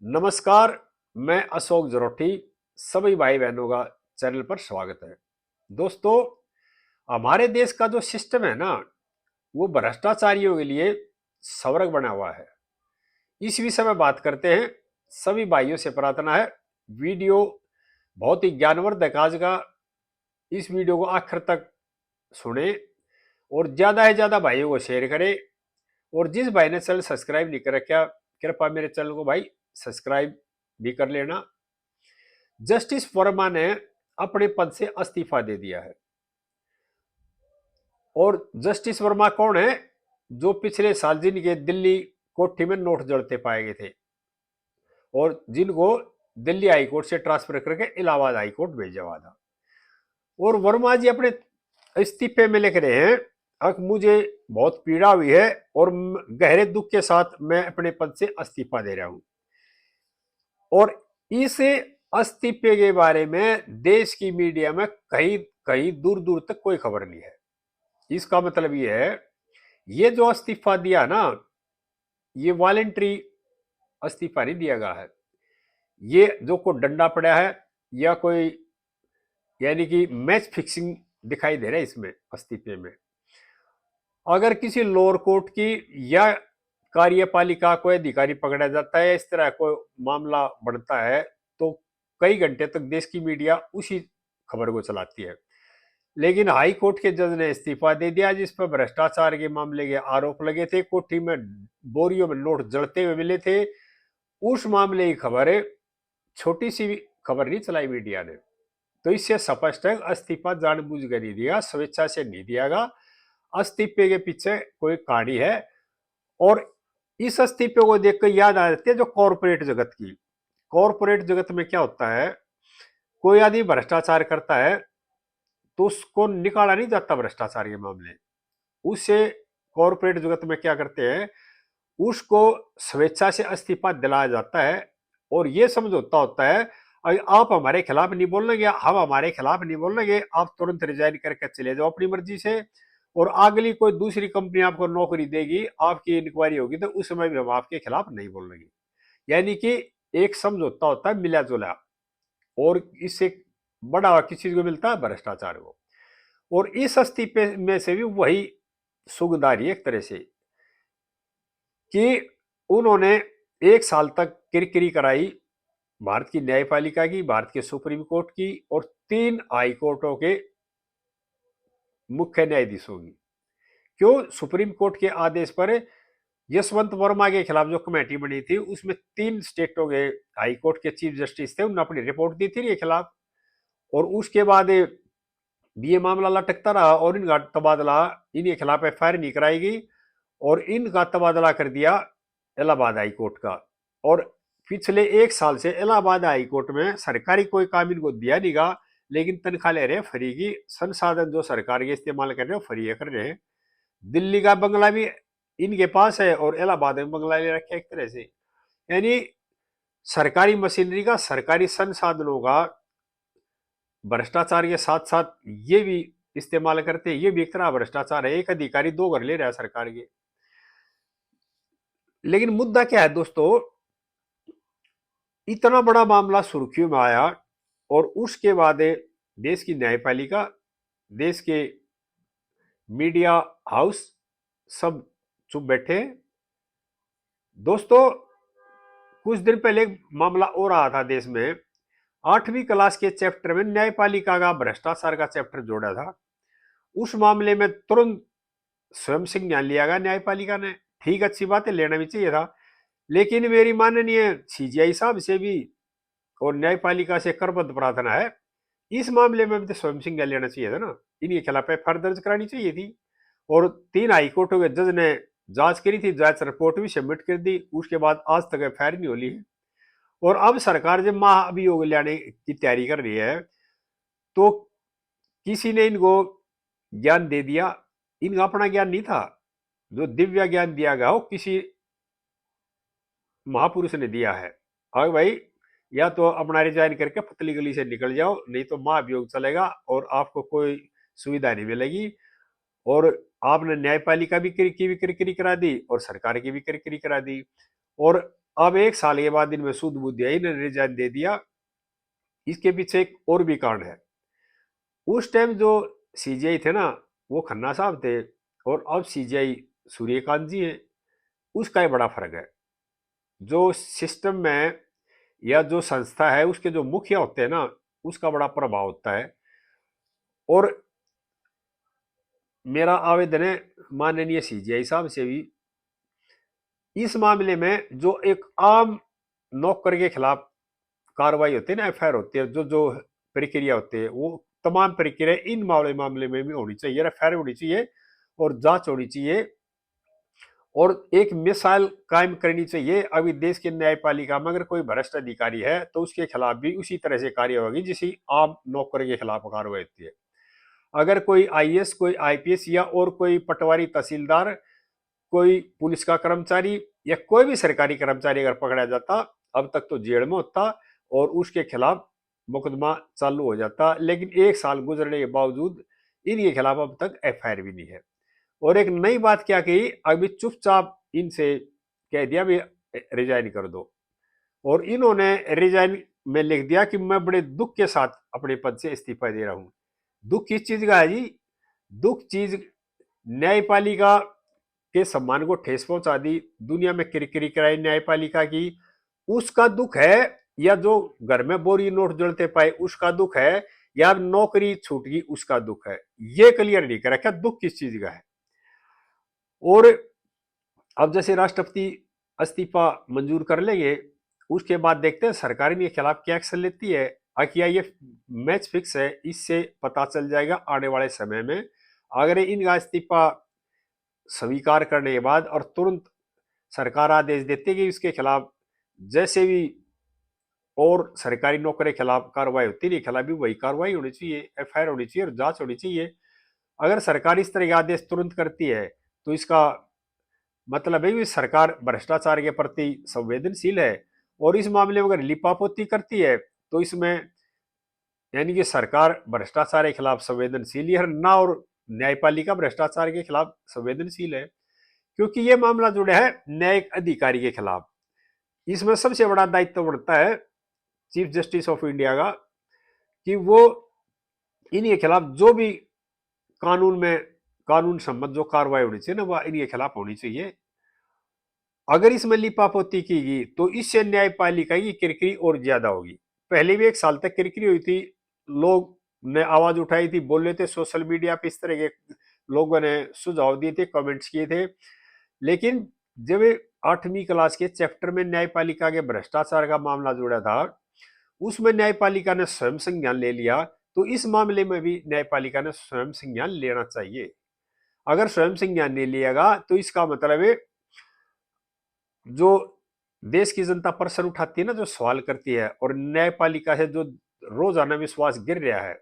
नमस्कार। मैं अशोक जरोठी सभी भाई बहनों का चैनल पर स्वागत है। दोस्तों, हमारे देश का जो सिस्टम है ना, वो भ्रष्टाचारियों के लिए स्वर्ग बना हुआ है। इस विषय में बात करते हैं। सभी भाइयों से प्रार्थना है, वीडियो बहुत ही ज्ञानवर्धक आज का, इस वीडियो को आखिर तक सुने और ज्यादा से ज्यादा भाइयों को शेयर करें। और जिस भाई ने चैनल सब्सक्राइब नहीं कर रखा, कृपया मेरे चैनल को भाई सब्सक्राइब भी कर लेना। जस्टिस वर्मा ने अपने पद से इस्तीफा दे दिया है। और जस्टिस वर्मा कौन है? जो पिछले साल जिनके दिल्ली कोठी में नोट जड़ते पाए गए थे और जिनको दिल्ली हाईकोर्ट से ट्रांसफर करके इलाहाबाद हाईकोर्ट भेजा हुआ था। और वर्मा जी अपने इस्तीफे में लिख रहे हैं, अब मुझे बहुत पीड़ा हुई है और गहरे दुख के साथ मैं अपने पद से इस्तीफा दे रहा हूं। और इस इस्तीफे के बारे में देश की मीडिया में कहीं कहीं दूर दूर तक कोई खबर नहीं है। इसका मतलब ये है, ये जो इस्तीफा दिया ना, ये वॉलेंट्री इस्तीफा नहीं दिया गया है। ये जो कोई डंडा पड़ा है या कोई, यानी कि मैच फिक्सिंग दिखाई दे रहा है इसमें इस्तीफे में। अगर किसी लोअर कोर्ट की या कार्यपालिका कोई अधिकारी पकड़ा जाता है, इस तरह कोई मामला बढ़ता है, तो कई घंटे तक देश की मीडिया उसी खबर को चलाती है। लेकिन हाई कोर्ट के जज ने इस्तीफा दे दिया, जिस पर भ्रष्टाचार के मामले के आरोप लगे थे, कोठी में बोरियों में नोट जड़ते हुए मिले थे। उस मामले की खबर है, छोटी सी भी खबर नहीं चलाई मीडिया ने। तो इससे स्पष्ट है, इस्तीफा जानबूझ कर नहीं दिया, स्वेच्छा से नहीं दिया गया। इस्तीफे के पीछे कोई कहानी है। और इस इस्तीफे को देखकर याद आ जाती है जो कॉरपोरेट जगत की। कॉरपोरेट जगत में क्या होता है, कोई आदमी भ्रष्टाचार करता है तो उसको निकाला नहीं जाता भ्रष्टाचार के मामले। उसे कॉरपोरेट जगत में क्या करते हैं, उसको स्वेच्छा से इस्तीफा दिलाया जाता है। और यह समझौता होता है, अगर आप हमारे खिलाफ नहीं बोलेंगे, हम हमारे खिलाफ नहीं बोलेंगे, आप तुरंत रिजाइन करके चले जाओ अपनी मर्जी से। और अगली कोई दूसरी कंपनी आपको नौकरी देगी, आपकी इंक्वायरी होगी, तो उस समय भी हम आपके खिलाफ नहीं बोलेंगे। यानी कि एक समझौता होता है मिला जुला। और इससे बढ़ावा किस चीज को मिलता है? भ्रष्टाचार को। और इस इस्तीफे में से भी वही सुगंध आ रही है एक तरह से, कि उन्होंने 1 साल तक किरकिरी कराई भारत की न्यायपालिका की, भारत के सुप्रीम कोर्ट की और 3 हाई कोर्टों के मुख्य न्यायाधीशों की। क्यों? सुप्रीम कोर्ट के आदेश पर यशवंत वर्मा के खिलाफ जो कमेटी बनी थी, उसमें 3 स्टेटों के हाई कोर्ट के चीफ जस्टिस थे, उन्होंने अपनी रिपोर्ट दी थी इनके खिलाफ। और उसके बाद भी ये मामला लटकता रहा और इनका तबादला, इनके खिलाफ एफआईआर नहीं कराई गई और इनका तबादला कर दिया इलाहाबाद हाई कोर्ट का। और पिछले 1 साल से इलाहाबाद हाई कोर्ट में सरकारी कोई काम इनको दिया नहीं गा, लेकिन तनख्वाह ले रहे हैं फ्री की। संसाधन जो सरकार के इस्तेमाल कर रहे हैं फ्री कर रहे हैं। दिल्ली का बंगला भी इनके पास है और इलाहाबाद में बंगला ले रखे एक तरह से। यानी सरकारी मशीनरी का, सरकारी संसाधनों का भ्रष्टाचार के साथ साथ ये भी इस्तेमाल करते हैं। ये भी एक तरह भ्रष्टाचार है। एक अधिकारी 2 घर ले रहा है सरकार के। लेकिन मुद्दा क्या है दोस्तों, इतना बड़ा मामला सुर्खियों में आया और उसके बाद देश की न्यायपालिका, देश के मीडिया हाउस सब चुप बैठे। दोस्तों, कुछ दिन पहले एक मामला और रहा था देश में। 8वीं क्लास के चैप्टर में न्यायपालिका का भ्रष्टाचार का चैप्टर जोड़ा था। उस मामले में तुरंत स्वयं संज्ञान लिया गया न्यायपालिका ने। ठीक, अच्छी बात है, लेना भी चाहिए था। लेकिन मेरी माननीय सीजीआई साहब से भी और न्यायपालिका से करबद्ध प्रार्थना है, इस मामले में भी तो स्वयं संज्ञान लेना चाहिए था ना। इनके खिलाफ एफआईआर दर्ज करानी चाहिए थी। और 3 हाईकोर्टों के जज ने जांच करी थी, जांच रिपोर्ट भी सबमिट कर दी। उसके बाद आज तक एफआईआर नहीं होली है। और अब सरकार जब महाअभियोग लाने की तैयारी कर रही है, तो किसी ने इनको ज्ञान दे दिया। इनका अपना ज्ञान नहीं था, जो दिव्य ज्ञान दिया गया हो किसी महापुरुष ने दिया है। हाँ भाई, या तो अपना रिजाइन करके पतली गली से निकल जाओ, नहीं तो महाभियोग चलेगा और आपको कोई सुविधा नहीं मिलेगी। और आपने न्यायपालिका भी की भी किरकिरी करा दी और सरकार की भी किरकिरी करा दी। और अब 1 साल के बाद इनमें सूद बुद्धि आई, इन्होंने रिजाइन दे दिया। इसके पीछे एक और भी कारण है। उस टाइम जो सीजीआई थे ना, वो खन्ना साहब थे, और अब सीजीआई सूर्यकांत जी है। उसका ही बड़ा फर्क है। जो सिस्टम में या जो संस्था है उसके जो मुखिया होते हैं ना, उसका बड़ा प्रभाव होता है। और मेरा आवेदन है माननीय सीजीआई साहब से भी, इस मामले में जो एक आम नौकर के खिलाफ कार्रवाई होती है ना, एफआईआर होती है, जो जो प्रक्रिया होती है, वो तमाम प्रक्रिया इन मामले में भी होनी चाहिए, एफआईआर होनी चाहिए और जांच होनी चाहिए, और एक मिसाल कायम करनी चाहिए। अभी देश की न्यायपालिका में अगर कोई भ्रष्ट अधिकारी है तो उसके खिलाफ भी उसी तरह से कार्रवाई होगी जिसी आम नौकर के खिलाफ कार्रवाई होती है। अगर कोई आईएएस, कोई आईपीएस या और कोई पटवारी, तहसीलदार, कोई पुलिस का कर्मचारी या कोई भी सरकारी कर्मचारी अगर पकड़ा जाता, अब तक तो जेल में होता और उसके खिलाफ मुकदमा चालू हो जाता। लेकिन 1 साल गुजरने के बावजूद इनके खिलाफ अब तक एफआईआर भी नहीं है। और एक नई बात क्या कही, अभी चुपचाप इनसे कह दिया भी रिजाइन कर दो, और इन्होंने रिजाइन में लिख दिया कि मैं बड़े दुख के साथ अपने पद से इस्तीफा दे रहा हूं। दुख किस चीज का है जी? दुख चीज न्यायपालिका के सम्मान को ठेस पहुंचा दी, दुनिया में किरकिरी कराई न्यायपालिका की, उसका दुख है, या जो घर में बोरी नोट जड़ते पाए उसका दुख है, या नौकरी छूट गई उसका दुख है? ये क्लियर नहीं कर रखा दुख किस चीज का है। और अब जैसे राष्ट्रपति इस्तीफा मंजूर कर लेंगे, उसके बाद देखते हैं सरकार इनके खिलाफ क्या एक्शन लेती है। क्या ये मैच फिक्स है, इससे पता चल जाएगा आने वाले समय में। अगर इनका इस्तीफा स्वीकार करने के बाद और तुरंत सरकार आदेश देती है कि इसके खिलाफ जैसे भी और सरकारी नौकरी के खिलाफ कार्रवाई होती है, खिलाफ भी वही कार्रवाई होनी चाहिए, एफआईआर होनी चाहिए और जांच होनी चाहिए। अगर सरकार इस तरह के आदेश तुरंत करती है तो इसका मतलब है कि सरकार भ्रष्टाचार के प्रति संवेदनशील है, और इस मामले में अगर लिपापोती करती है तो इसमें यानी कि सरकार भ्रष्टाचार के खिलाफ संवेदनशील है ना, और न्यायपालिका भ्रष्टाचार के खिलाफ संवेदनशील है, क्योंकि ये मामला जुड़ा है न्यायिक अधिकारी के खिलाफ। इसमें सबसे बड़ा दायित्व बढ़ता है चीफ जस्टिस ऑफ इंडिया का, कि वो इनके खिलाफ जो भी कानून में कानून संबंध जो कार्रवाई होनी चाहिए ना, वह इनके खिलाफ होनी चाहिए। अगर इसमें लिपापोती की गई तो इससे न्यायपालिका की किरकिरी और ज्यादा होगी। पहले भी 1 साल तक किरकिरी हुई थी, लोग ने आवाज उठाई थी, बोले थे सोशल मीडिया पे, इस तरह के लोगों ने सुझाव दिए थे, कमेंट्स किए थे। लेकिन जब 8वीं क्लास के चैप्टर में न्यायपालिका के भ्रष्टाचार का मामला जुड़ा था, उसमें न्यायपालिका ने स्वयं संज्ञान ले लिया, तो इस मामले में भी न्यायपालिका ने स्वयं संज्ञान लेना चाहिए। अगर स्वयं संज्ञान नहीं लिएगा तो इसका मतलब है जो देश की जनता प्रश्न उठाती है ना, जो सवाल करती है, और न्यायपालिका से जो रोजाना विश्वास गिर रहा है,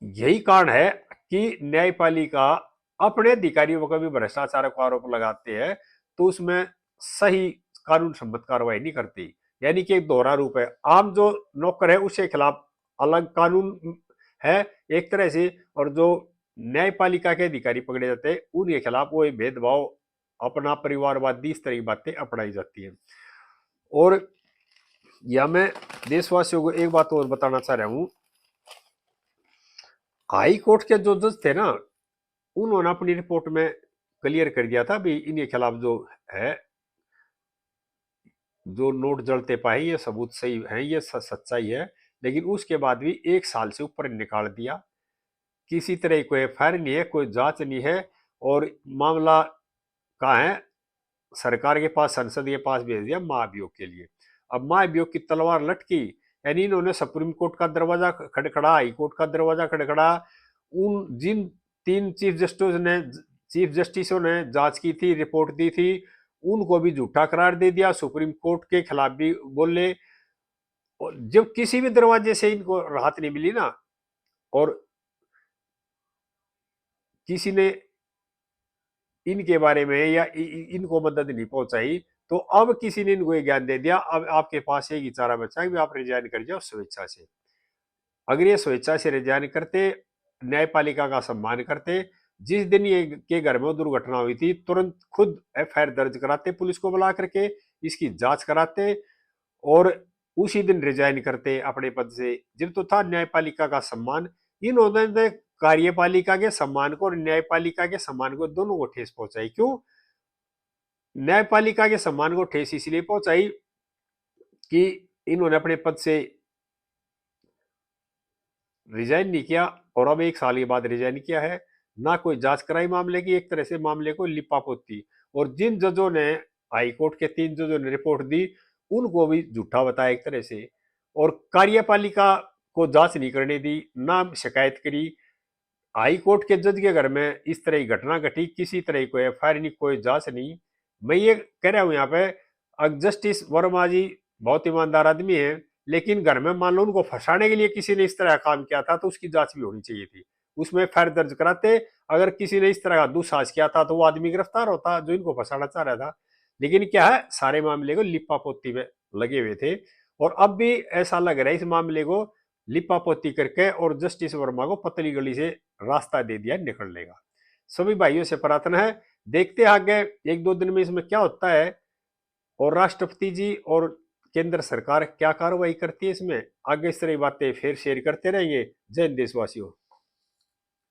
यही कारण है कि न्यायपालिका अपने अधिकारियों पर कभी भ्रष्टाचार का आरोप लगाते हैं तो उसमें सही कानून सम्मत कार्रवाई नहीं करती। यानी कि एक दोहरा रूप है, आम जो नौकर है उसके खिलाफ अलग कानून है एक तरह से, और जो न्यायपालिका के अधिकारी पकड़े जाते हैं उनके खिलाफ वो भेदभाव, अपना परिवारवादी, इस तरह की बातें अपनाई जाती हैं। और या मैं देशवासियों को एक बात और बताना चाह रहा हूं, हाई कोर्ट के जो जज थे ना, उन्होंने अपनी रिपोर्ट में क्लियर कर दिया था भी इनके खिलाफ जो है, जो नोट जलते पाए ये सबूत सही है, ये सच्चाई है। लेकिन उसके बाद भी 1 साल से ऊपर निकाल दिया, किसी तरह की कोई एफआईआर नहीं है, कोई जांच नहीं है, और मामला कहाँ है, सरकार के पास, संसद के पास भेज दिया महाभियोग के लिए। अब महाभियोग की तलवार लटकी, यानी इन्होंने सुप्रीम कोर्ट का दरवाजा खड़खड़ा, हाई कोर्ट का दरवाजा खड़खड़ा, उन जिन 3 चीफ जस्टिसों ने जांच की थी, रिपोर्ट दी थी, उनको भी झूठा करार दे दिया, सुप्रीम कोर्ट के खिलाफ भी बोले। और जब किसी भी दरवाजे से इनको राहत नहीं मिली ना, और किसी ने इनके बारे में या इनको मदद नहीं पहुंचाई, तो अब किसी ने इनको ज्ञान दे दिया, अब आपके पास एक ही चारा बचा है कि आप रिजाइन कर जाओ स्वेच्छा से। अगर ये स्वेच्छा से रिजाइन करते, न्यायपालिका का सम्मान करते, जिस दिन ये के घर में वो दुर्घटना हुई थी तुरंत खुद एफआईआर दर्ज कराते, पुलिस को बुला करके इसकी जांच कराते और उसी दिन रिजाइन करते अपने पद से। जिन तो था न्यायपालिका का सम्मान। इन्होंने कार्यपालिका के सम्मान को और न्यायपालिका के सम्मान को दोनों को ठेस पहुंचाई। क्यों? न्यायपालिका के सम्मान को ठेस इसलिए पहुंचाई कि इन्होंने अपने पद से रिजाइन नहीं किया और अब 1 साल के बाद रिजाइन किया है, ना कोई जांच कराई मामले की, एक तरह से मामले को लिपापोती। और जिन जजों ने, हाई कोर्ट के 3 जजों ने रिपोर्ट दी, उनको भी झूठा बताया एक तरह से। और कार्यपालिका को जांच नहीं करने दी, ना शिकायत करी। हाई कोर्ट के जज के घर में इस तरह की घटना घटी, किसी तरह की कोई एफआईआर नहीं, कोई जांच नहीं। मैं ये कह रहा हूं यहाँ पे, जस्टिस वर्मा जी बहुत ईमानदार आदमी है, लेकिन घर में मान लो उनको फंसाने के लिए किसी ने इस तरह का काम किया था तो उसकी जांच भी होनी चाहिए थी, उसमें एफआईआर दर्ज कराते। अगर किसी ने इस तरह का दुस्साहस किया था तो वो आदमी गिरफ्तार होता जो इनको फंसाना चाह रहा था। लेकिन क्या है, सारे मामले को लिप्पा पोती में लगे हुए थे। और अब भी ऐसा लग रहा है इस मामले को लिपापोती करके और जस्टिस वर्मा को पतली गली से रास्ता दे दिया निकलने का। सभी भाइयों से प्रार्थना है, देखते हैं आगे 1-2 दिन में इसमें क्या होता है और राष्ट्रपति जी और केंद्र सरकार क्या कार्रवाई करती है इसमें। आगे इस तरह की बातें फिर शेयर करते रहेंगे। जय हिंद देशवासियों।